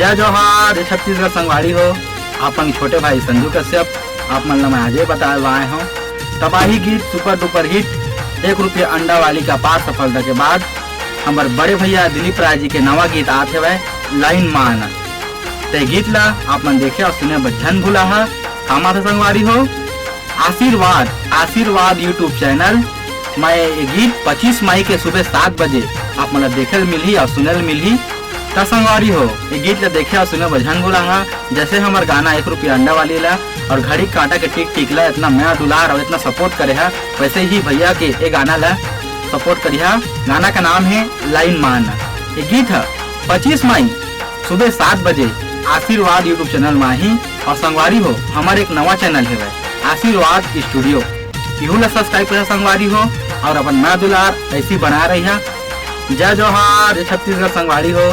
जय जोहार छत्तीसगढ़ संगवाड़ी हो। अपन छोटे भाई संजू कश्यप आप मन मैं आज बताए आए हूँ। तबाही गीत सुपर डुपर हिट 1 रुपया अंडा वाली का पार सफलता के बाद हमारे बड़े भैया दिलीप राय जी के नवा गीत आते हुए लाइन मान ते गीत ला आप मन देखे और सुने बच्चन भूला है। कामा था संगवारी हो आशीर्वाद आशीर्वाद यूट्यूब चैनल मैं ये गीत 25 मई के सुबह 7 बजे आप मतलब देखे मिली और सुने मिली का संगवारी हो। ये गीत ला देखे और सुने बजन बोला जैसे हमारे गाना 1 रुपया अंडा वाली ला और घड़ी काटा के टिक टिक ला इतना नया दुलार और इतना सपोर्ट करे है, वैसे ही भैया के ये गाना ला सपोर्ट करिए। गाना का नाम है लाइन मान। ये गीत है 25 मई सुबह 7 बजे आशीर्वाद यूट्यूब चैनल में ही। और संगवारी हो हमारे एक नवा चैनल है आशीर्वाद स्टूडियो, इहू ला सब्सक्राइब कर संगवारी हो और अपन नया दुलार ऐसी बना रही है। जय जोहार छत्तीसगढ़ संगवारी हो।